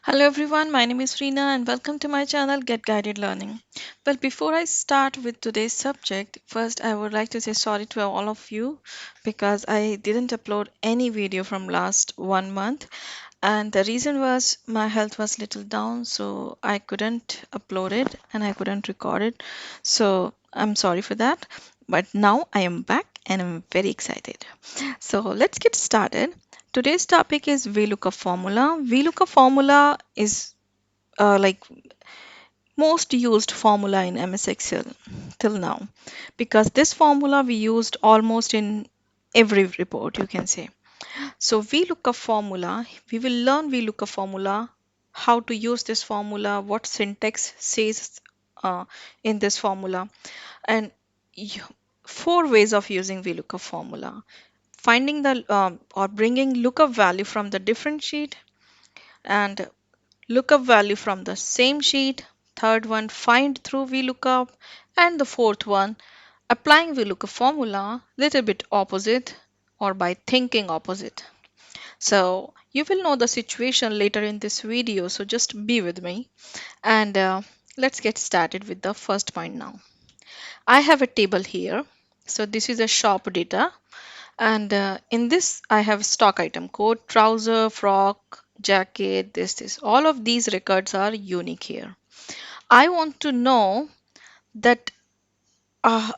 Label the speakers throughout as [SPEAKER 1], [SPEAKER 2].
[SPEAKER 1] Hello everyone, my name is Reena and welcome to my channel Get Guided Learning. Well, before I start with today's subject, first I would like to say sorry to all of you because I didn't upload any video from last 1 month, and the reason was my health was little down, so I couldn't upload it and I couldn't record it. So I'm sorry for that, but now I am back and I'm very excited. So let's get started. Today's topic is VLOOKUP formula. VLOOKUP formula is like most used formula in MS Excel till now, because this formula we used almost in every report, you can say. So VLOOKUP formula, we will learn VLOOKUP formula, how to use this formula, what syntax says in this formula, and y- four ways of using VLOOKUP formula. Finding the or bringing lookup value from the different sheet, and lookup value from the same sheet. Third one, find through VLOOKUP. And the fourth one, applying VLOOKUP formula little bit opposite or by thinking opposite. So you will know the situation later in this video, so just be with me. And let's get started with the first point now. I have a table here. So this is a shop data, and in this I have stock item code, trouser, frock, jacket, this. All of these records are unique here. I want to know that uh,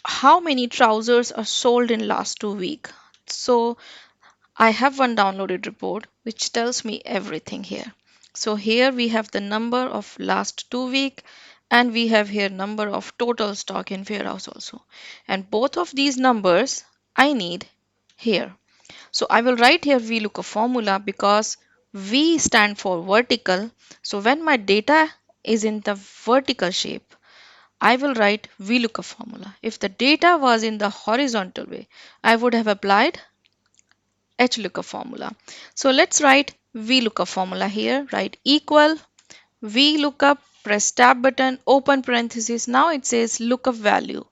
[SPEAKER 1] how many trousers are sold in last 2 week. So I have one downloaded report which tells me everything here. So here we have the number of last 2 week, and we have here number of total stock in warehouse also. And both of these numbers I need here. So I will write here VLOOKUP formula because V stand for vertical. So when my data is in the vertical shape, I will write VLOOKUP formula. If the data was in the horizontal way, I would have applied HLOOKUP formula. So let's write VLOOKUP formula here. Write equal VLOOKUP, press tab button, open parenthesis. Now it says lookup value.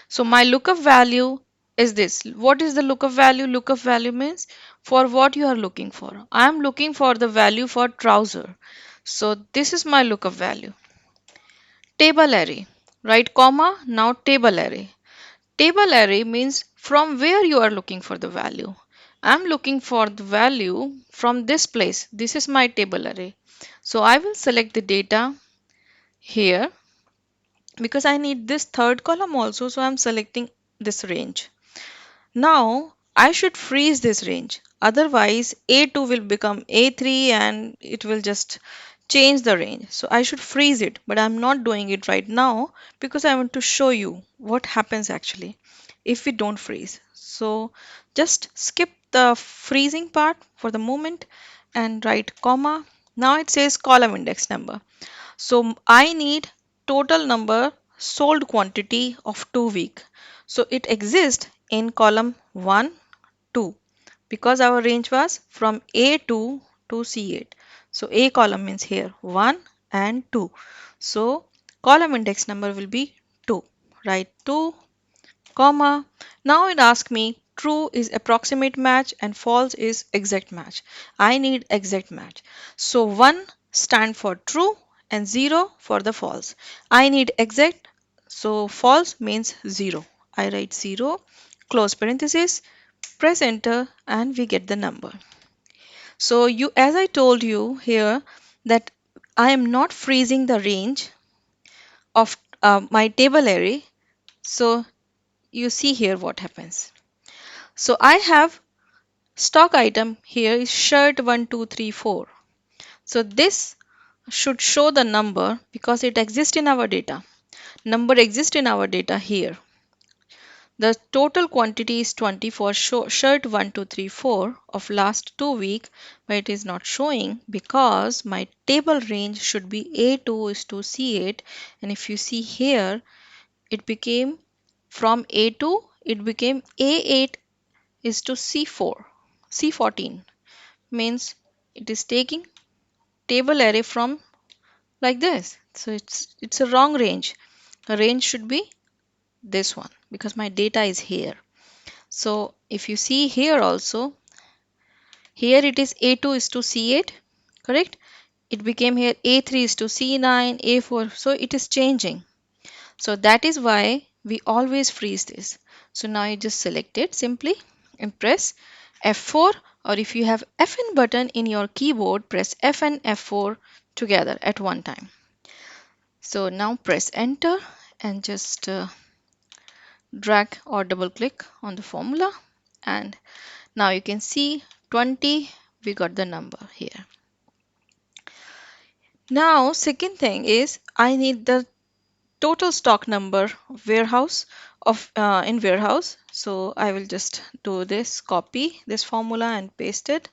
[SPEAKER 1] So my lookup value is this. What is the lookup value? Lookup value means for what you are looking for. I am looking for the value for trouser. So this is my lookup value. Table array. Write comma. Now table array. Table array means from where you are looking for the value. I'm looking for the value from this place. This is my table array. So I will select the data here because I need this third column also. So I'm selecting this range. Now I should freeze this range. Otherwise A2 will become A3 and it will just change the range. So I should freeze it, but I'm not doing it right now because I want to show you what happens actually if we don't freeze. So just skip the freezing part for the moment and write comma. Now it says column index number. So I need total number sold quantity of 2 week. So it exists in column 1, 2 because our range was from A2 to C8. So A column means here 1 and 2. So column index number will be 2. Write 2 comma. Now it asks me true is approximate match and false is exact match. I need exact match. So 1 stand for true and 0 for the false. I need exact, so false means 0. I write 0, close parenthesis, press enter, and we get the number. So you, as I told you here, that I am not freezing the range of my table array. So you see here what happens. So I have stock item here is shirt 1234. So this should show the number because it exists in our data. Number exists in our data here. The total quantity is 20 for shirt 1234 of last 2 week, but it is not showing because my table range should be A2 is to C8, and if you see here it became from A2 it became A8 is to C4. C14 means it is taking table array from like this. So it's a wrong range. The range should be this one because my data is here. So if you see here also, here it is A2 is to C8, correct? it became here A3 is to C9, A4, so it is changing. So that is why we always freeze this. So now you just select it simply and press F4, or if you have FN button in your keyboard, press F and F4 together at one time. So now press enter and just drag or double click on the formula, and now you can see 20, we got the number here. Now second thing is I need the total stock number of warehouse of in warehouse. So I will just do this, copy this formula and paste it.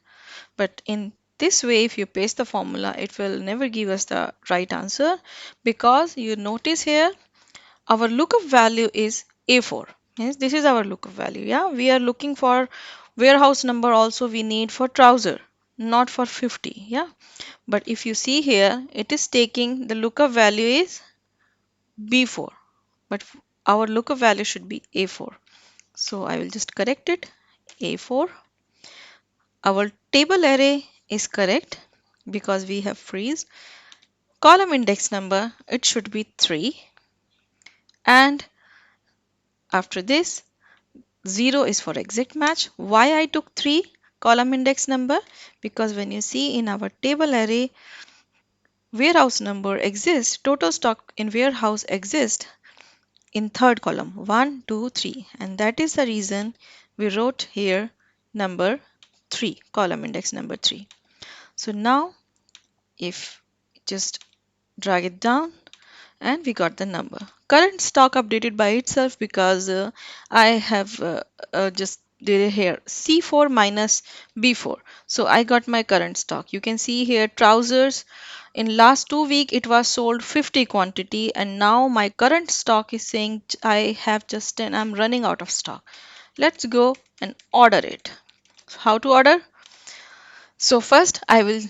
[SPEAKER 1] But in this way, if you paste the formula, it will never give us the right answer, because you notice here our lookup value is A4. Yes, this is our lookup value. Yeah, we are looking for warehouse number also we need for trouser, not for 50. Yeah, but if you see here, it is taking the lookup value is B4, but our lookup value should be A4. So I will just correct it, A4. Our table array is correct because we have freeze. Column index number, it should be 3. And after this, 0 is for exact match. Why I took 3 column index number? Because when you see in our table array, warehouse number exists, total stock in warehouse exists in third column 1, 2, 3, and that is the reason we wrote here number 3, column index number 3. So now if just drag it down and we got the number. Current stock updated by itself because I have just did it here C4 minus B4. So I got my current stock. You can see here trousers in last 2 weeks it was sold 50 quantity, and now my current stock is saying I have just 10. I'm running out of stock. Let's go and order it. How to order? So first I will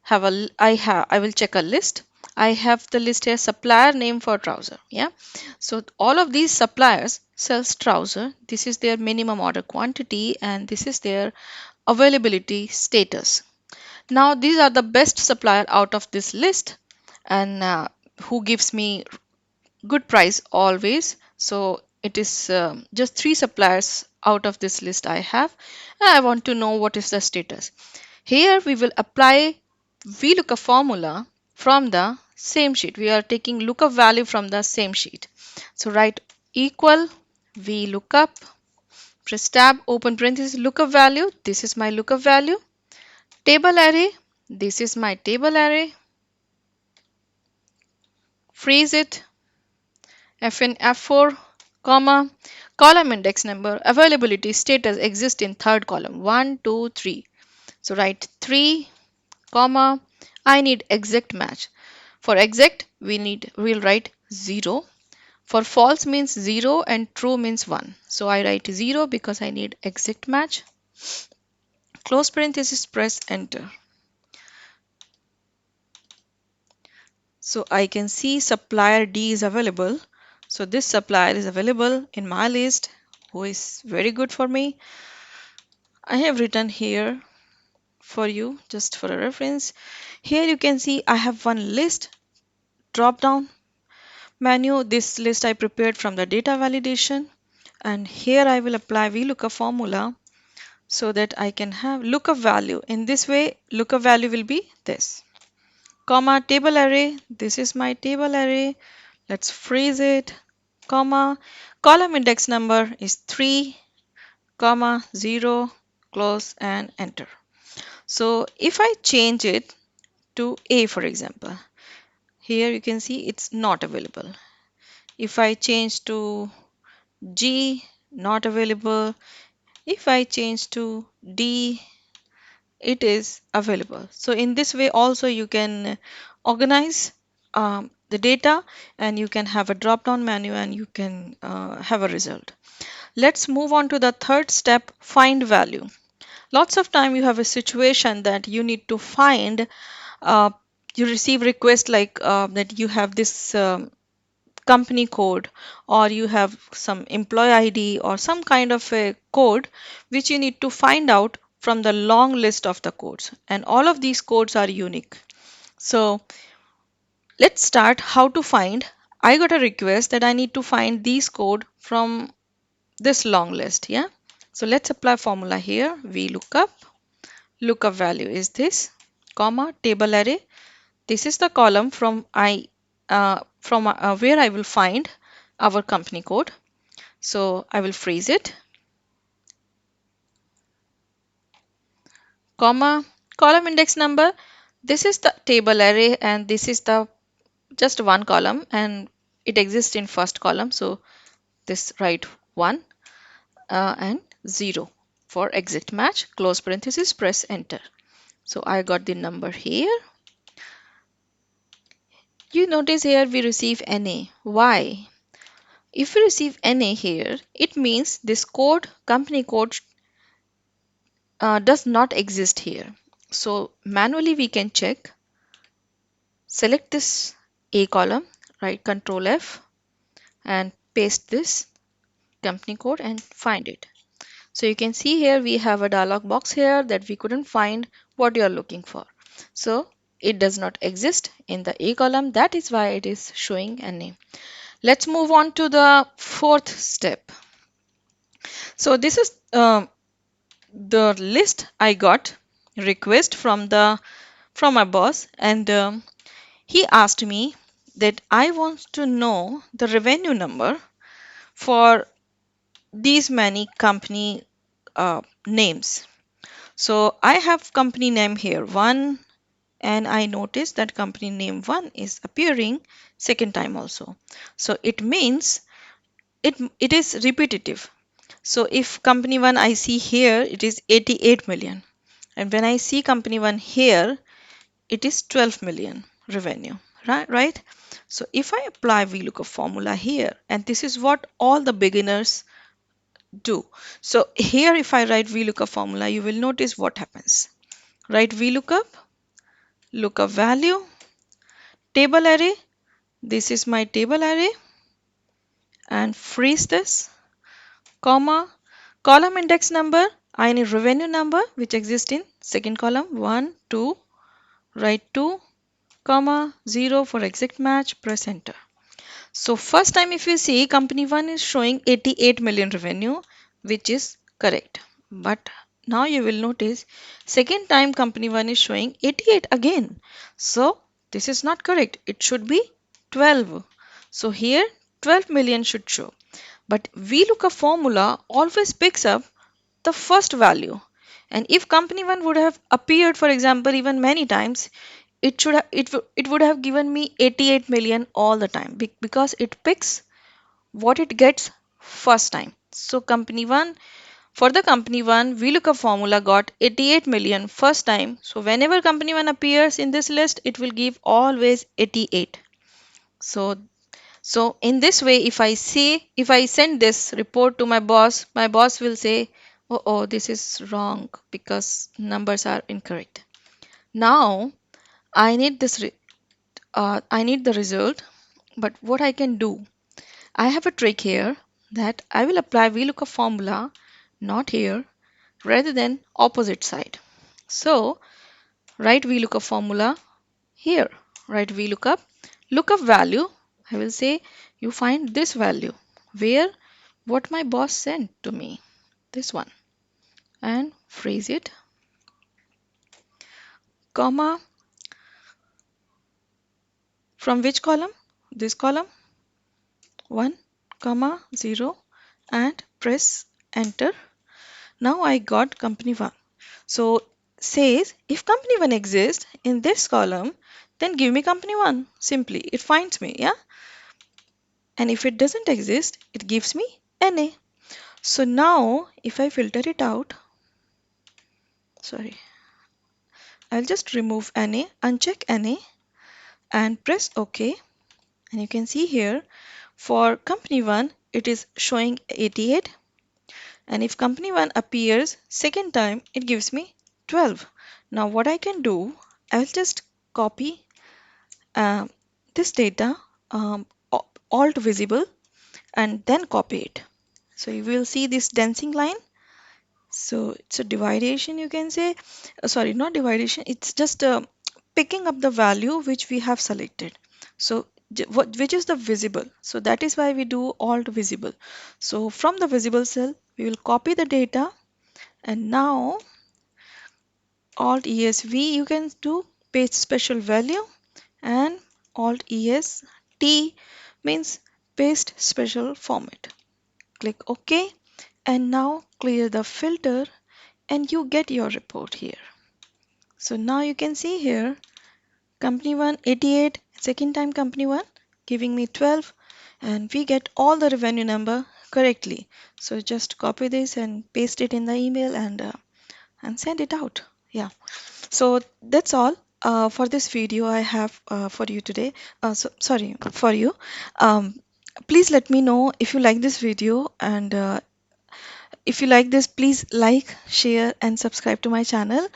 [SPEAKER 1] I will check a list. I have the list here, supplier name for trouser. Yeah, so all of these suppliers sells trouser. This is their minimum order quantity and this is their availability status. Now these are the best supplier out of this list, and who gives me good price always. So it is just 3 suppliers out of this list I have, and I want to know what is the status. Here we will apply VLOOKUP formula from the same sheet. We are taking lookup value from the same sheet. So write equal VLOOKUP, press tab, open parenthesis, lookup value. This is my lookup value. Table array. This is my table array. Freeze it. Fin F4, comma, column index number, availability status exists in third column 1, 2, 3. So write 3, comma, I need exact match. For exact we'll write 0. For false means 0 and true means 1. So I write 0 because I need exact match. Close parenthesis, press enter. So I can see supplier D is available. So this supplier is available in my list, who is very good for me. I have written here for you just for a reference. Here you can see I have one list drop down menu. This list I prepared from the data validation, and here I will apply VLOOKUP formula so that I can have lookup value. In this way, lookup value will be this, comma, table array. This is my table array. Let's freeze it, comma, column index number is 3, comma, 0, close and enter. So if I change it to A, for example, here you can see it's not available. If I change to G, not available. If I change to D, it is available. So in this way also you can organize the data, and you can have a drop down menu and you can have a result. Let's move on to the third step, find value. Lots of time you have a situation that you need to find, uh, you receive request like that you have this company code, or you have some employee ID or some kind of a code which you need to find out from the long list of the codes, and all of these codes are unique. So let's start how to find. I got a request that I need to find these code from this long list. Yeah. So let's apply formula here. VLOOKUP. Lookup value is this, comma, table array. This is the column from where I will find our company code. So I will freeze it, comma, column index number. This is the table array and this is the just one column and it exists in first column. So this write 1 and 0 for exact match, close parenthesis, press enter. So I got the number here. You notice here we receive NA. Why? If we receive NA here, it means this code, company code, does not exist here. So manually we can check, select this A column, right, Control F and paste this company code and find it. So you can see here we have a dialog box here that we couldn't find what you are looking for. So it does not exist in the A column. That is why it is showing NA. Let's move on to the fourth step. So this is the list I got request from my boss, and he asked me that I want to know the revenue number for these many company names. So I have company name here one, and I noticed that company name one is appearing second time also. So it means it is repetitive. So if company one I see here, it is 88 million. And when I see company one here, it is 12 million revenue, right? So if I apply VLOOKUP formula here, and this is what all the beginners do. So here, if I write VLOOKUP formula, you will notice what happens. Write VLOOKUP, lookup value, table array. This is my table array, and freeze this, comma, column index number. I need revenue number which exists in second column 1, 2, write 2, comma 0 for exact match, press enter. So first time if you see company 1 is showing 88 million revenue, which is correct. But now you will notice second time company 1 is showing 88 again. So this is not correct. It should be 12. So here 12 million should show. But VLOOKUP formula always picks up the first value. And if company 1 would have appeared, for example, even many times, it would have given me 88 million all the time because it picks what it gets first time. So company 1, for the company 1 VLOOKUP formula got 88 million first time. So whenever company 1 appears in this list, it will give always 88. So in this way, if I send this report to my boss will say, oh, this is wrong because numbers are incorrect. Now I need I need the result, but what I can do, I have a trick here that I will apply VLOOKUP formula not here, rather than opposite side. So write VLOOKUP formula here. Write VLOOKUP, lookup value. I will say you find this value where what my boss sent to me, this one, and freeze it, comma, from which column? This column, 1, comma, 0, and press enter. Now I got company 1. So says if company 1 exists in this column, then give me company 1. Simply, it finds me, yeah? And if it doesn't exist, it gives me NA. So now if I filter it out, sorry, I'll just remove NA, uncheck NA and press OK. And you can see here for company 1, it is showing 88. And if company 1 appears second time, it gives me 12. Now what I can do, I'll just copy uh, this data, alt visible, and then copy it. So you will see this dancing line. So it's a dividation, you can say. Sorry, not dividation. It's just a picking up the value which we have selected. So which is the visible. So that is why we do alt visible. So from the visible cell, we will copy the data, and now alt ESV you can do paste special value, and alt ES T means paste special format. Click OK, and now clear the filter and you get your report here. So now you can see here company 1 88, second time company 1 giving me 12, and we get all the revenue number correctly. So just copy this and paste it in the email and send it out. Yeah. So that's all for this video I have for you today. Sorry for you. Um, Please let me know if you like this video, and if you like this, please like, share, and subscribe to my channel.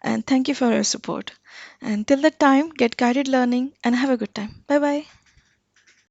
[SPEAKER 1] And thank you for your support. And till that time, get guided learning and have a good time. Bye bye.